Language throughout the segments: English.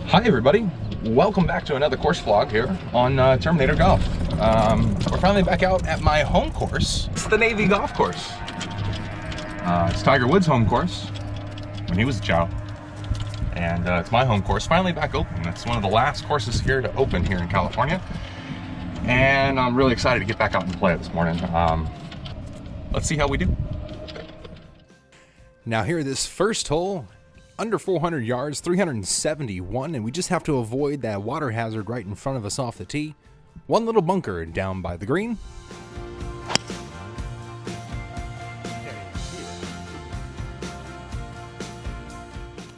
Hi everybody, welcome back to another course vlog here on Terminator Golf. We're finally back out at my home course. It's the Navy Golf Course. It's Tiger Woods' home course when he was a child. And it's my home course, finally back open. It's one of the last courses here to open here in California. And I'm really excited to get back out and play it this morning. Let's see how we do. Now here, this first hole, under 400 yards, 371, and we just have to avoid that water hazard right in front of us off the tee. One little bunker down by the green.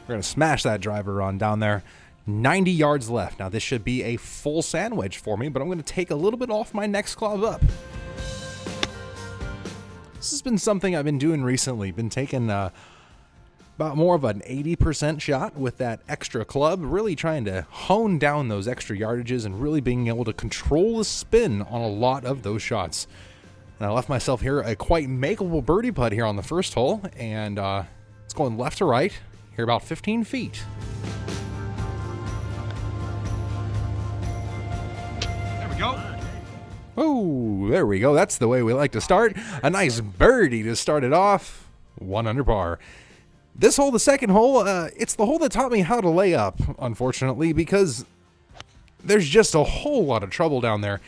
We're going to smash that driver on down there. 90 yards left. Now this should be a full sandwich for me, but I'm going to take a little bit off my next club up. This has been something I've been doing recently. Been taking about more of an 80% shot with that extra club, really trying to hone down those extra yardages and really being able to control the spin on a lot of those shots. And I left myself here a quite makeable birdie putt here on the first hole, and it's going left to right here about 15 feet. There we go. Oh, there we go. That's the way we like to start. A nice birdie to start it off. 1 under par. This hole, the second hole, it's the hole that taught me how to lay up, unfortunately, because there's just a whole lot of trouble down there.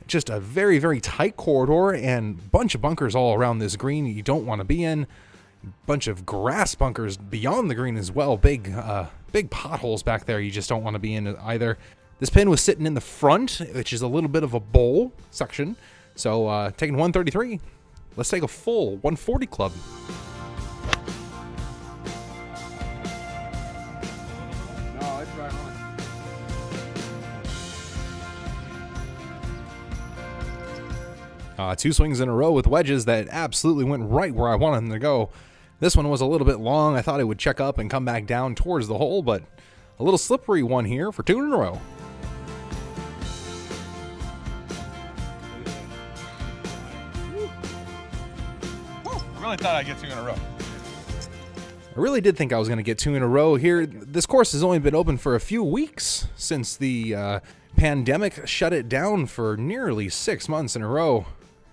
Just a very, very tight corridor and a bunch of bunkers all around this green you don't want to be in. Bunch of grass bunkers beyond the green as well. Big potholes back there you just don't want to be in either. This pin was sitting in the front, which is a little bit of a bowl section. So taking 133, let's take a full 140 club. No, it's right on. 2 swings in a row with wedges that absolutely went right where I wanted them to go. This one was a little bit long. I thought it would check up and come back down towards the hole, but a little slippery one here for 2 in a row. I really thought I'd get 2 in a row. I really did think I was going to get 2 in a row here. This course has only been open for a few weeks since the pandemic shut it down for nearly 6 months in a row.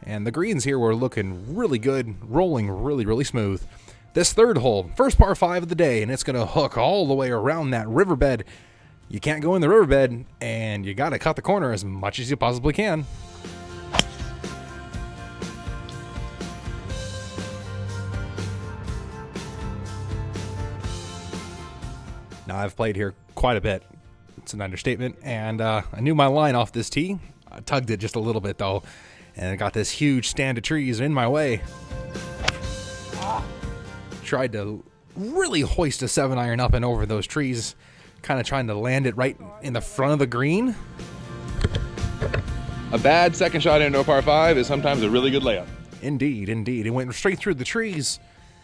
And the greens here were looking really good, rolling really, really smooth. This third hole, first par 5 of the day, and it's going to hook all the way around that riverbed. You can't go in the riverbed, and you got to cut the corner as much as you possibly can. Now, I've played here quite a bit. It's an understatement, and I knew my line off this tee. I tugged it just a little bit, though, and I got this huge stand of trees in my way. Tried to really hoist a 7-iron up and over those trees, kind of trying to land it right in the front of the green. A bad second shot into a par 5 is sometimes a really good layup. Indeed, indeed. It went straight through the trees.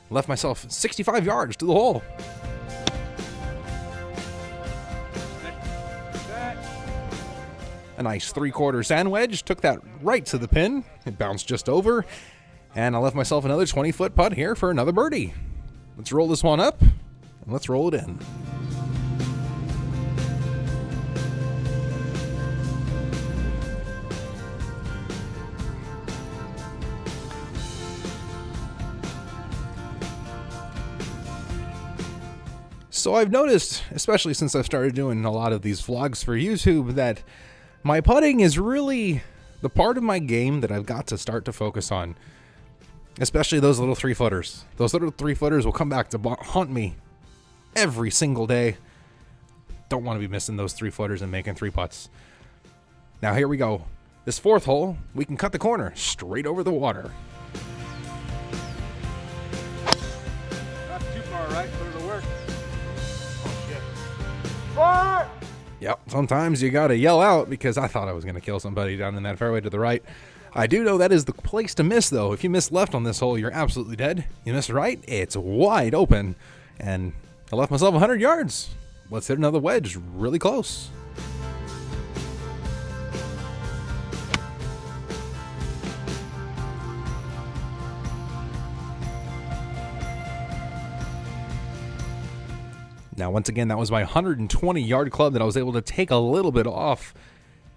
Left myself 65 yards to the hole. A nice 3/4 sand wedge, took that right to the pin. It bounced just over, and I left myself another 20-foot putt here for another birdie. Let's roll this one up, and let's roll it in. So I've noticed, especially since I've started doing a lot of these vlogs for YouTube, that my putting is really the part of my game that I've got to start to focus on. Especially those little 3-footers. Those little 3-footers will come back to haunt me every single day. Don't want to be missing those 3-footers and making 3 putts. Now here we go. This 4th hole, we can cut the corner straight over the water. Not too far right, but it'll work. Oh shit. Far! Yep, sometimes you gotta yell out, because I thought I was gonna kill somebody down in that fairway to the right. I do know that is the place to miss, though. If you miss left on this hole, you're absolutely dead. You miss right, it's wide open. And I left myself 100 yards. Let's hit another wedge really close. Now, once again, that was my 120-yard club that I was able to take a little bit off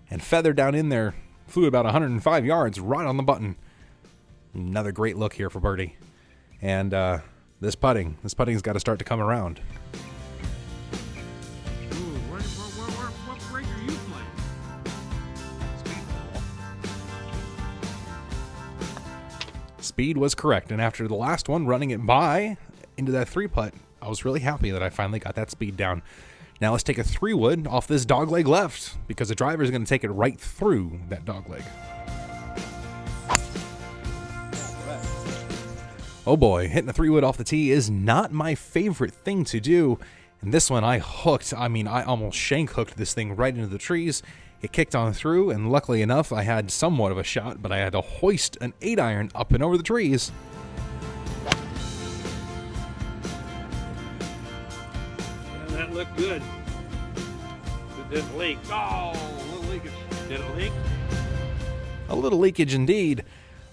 and feather down in there. Flew about 105 yards right on the button. Another great look here for birdie. And this putting's got to start to come around. What break are you playing? Speed was correct, and after the last one, running it by into that 3-putt, I was really happy that I finally got that speed down. Now let's take a 3-wood off this dogleg left, because the driver is going to take it right through that dogleg. Oh boy, hitting a 3-wood off the tee is not my favorite thing to do. And this one I hooked. I mean, I almost shank hooked this thing right into the trees. It kicked on through, and luckily enough, I had somewhat of a shot, but I had to hoist an 8-iron up and over the trees. Yeah, that looked good. It didn't leak. Oh, a little leakage. Did it leak? A little leakage indeed.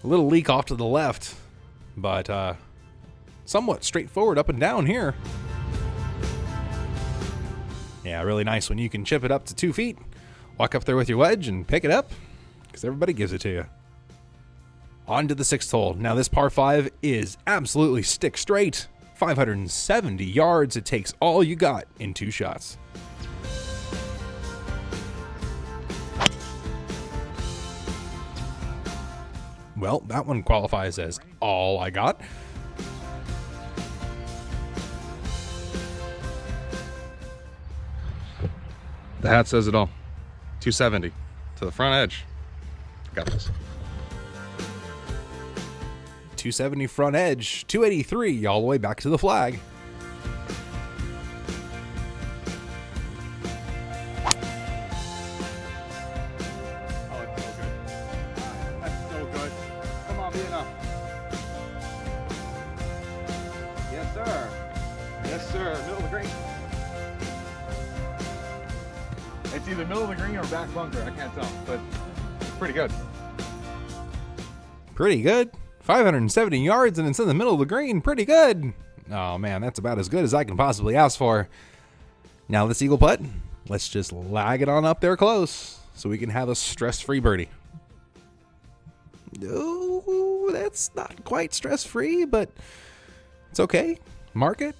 A little leak off to the left, but somewhat straightforward up and down here. Yeah, really nice when you can chip it up to 2 feet, walk up there with your wedge and pick it up, because everybody gives it to you. On to the 6th hole. Now this par 5 is absolutely stick straight. 570 yards. It takes all you got in 2 shots. Well, that one qualifies as all I got. The hat says it all. 270 to the front edge. Got this. 270 front edge, 283 all the way back to the flag. Oh, it's so good. That's so good. Come on, be enough. Yes, sir. Yes, sir. Middle of the green. It's either middle of the green or back bunker. I can't tell, but it's pretty good. Pretty good. 570 yards and it's in the middle of the green. Pretty good. Oh man, that's about as good as I can possibly ask for. Now this eagle putt, let's just lag it on up there close so we can have a stress-free birdie. Oh, that's not quite stress-free, but it's okay. Mark it.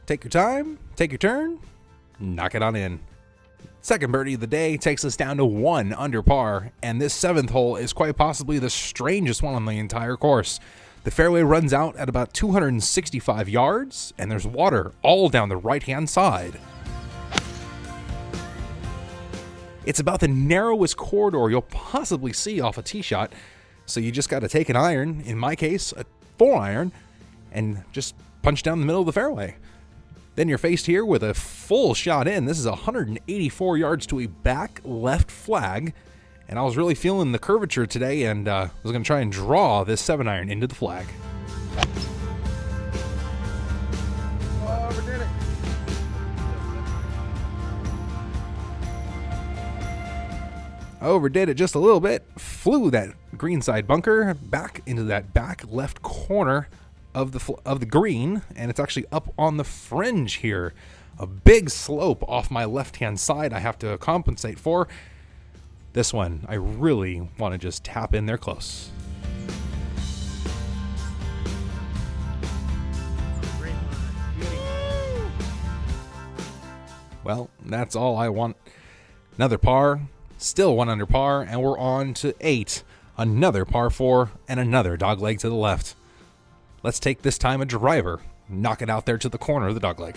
Take your time. Take your turn. Knock it on in. Second birdie of the day takes us down to 1 under par, and this 7th hole is quite possibly the strangest one on the entire course. The fairway runs out at about 265 yards, and there's water all down the right-hand side. It's about the narrowest corridor you'll possibly see off a tee shot, so you just got to take an iron, in my case, a 4-iron, and just punch down the middle of the fairway. Then you're faced here with a full shot in. This is 184 yards to a back left flag. And I was really feeling the curvature today and was going to try and draw this 7-iron into the flag. Oh, overdid it. Overdid it just a little bit. Flew that greenside bunker back into that back left corner of the green, and it's actually up on the fringe here. A big slope off my left-hand side I have to compensate for. This one, I really want to just tap in there close. Well, that's all I want. Another par, still 1 under par, and we're on to 8. Another par 4, and another dogleg to the left. Let's take this time a driver, knock it out there to the corner of the dogleg.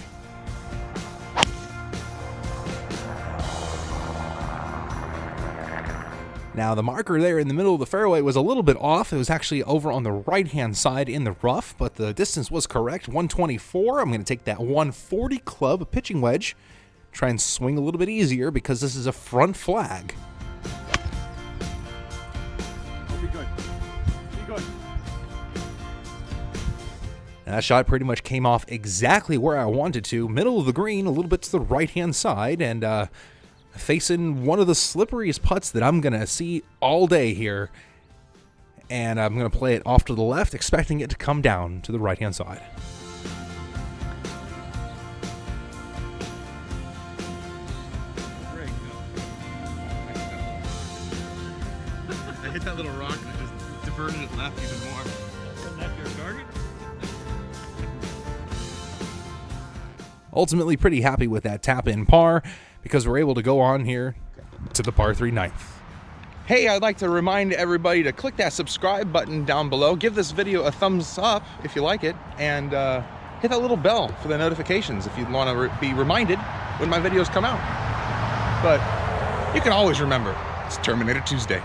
Now the marker there in the middle of the fairway was a little bit off. It was actually over on the right-hand side in the rough, but the distance was correct, 124. I'm going to take that 140 club pitching wedge, try and swing a little bit easier because this is a front flag. Oh, be good. Be good. That shot pretty much came off exactly where I wanted to. Middle of the green, a little bit to the right-hand side, and facing one of the slipperiest putts that I'm going to see all day here. And I'm going to play it off to the left, expecting it to come down to the right-hand side. that little rock and it just diverted it left even more. Isn't that your target? Ultimately pretty happy with that tap-in par because we're able to go on here to the par 3 ninth. Hey, I'd like to remind everybody to click that subscribe button down below. Give this video a thumbs up if you like it, and hit that little bell for the notifications if you want to be reminded when my videos come out. But you can always remember, it's Terminator Tuesday.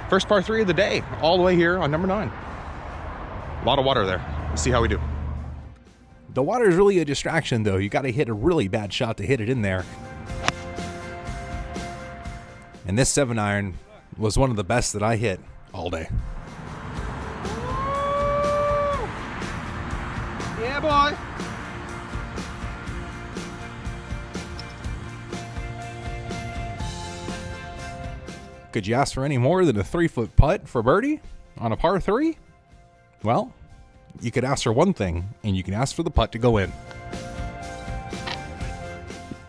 First par 3 of the day, all the way here on number 9. A lot of water there. Let's see how we do. The water is really a distraction, though. You got to hit a really bad shot to hit it in there. And this 7-iron was one of the best that I hit all day. Yeah, boy. Could you ask for any more than a 3-foot putt for birdie on a par 3? Well, you could ask for one thing, and you can ask for the putt to go in.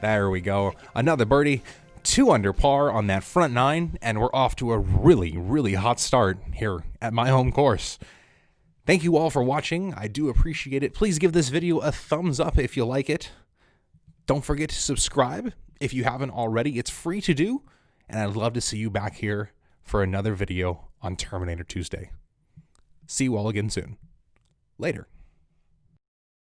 There we go. Another birdie. 2 under par on that front 9, and we're off to a really, really hot start here at my home course. Thank you all for watching. I do appreciate it. Please give this video a thumbs up if you like it. Don't forget to subscribe if you haven't already. It's free to do, and I'd love to see you back here for another video on Terminator Tuesday. See you all again soon. Later.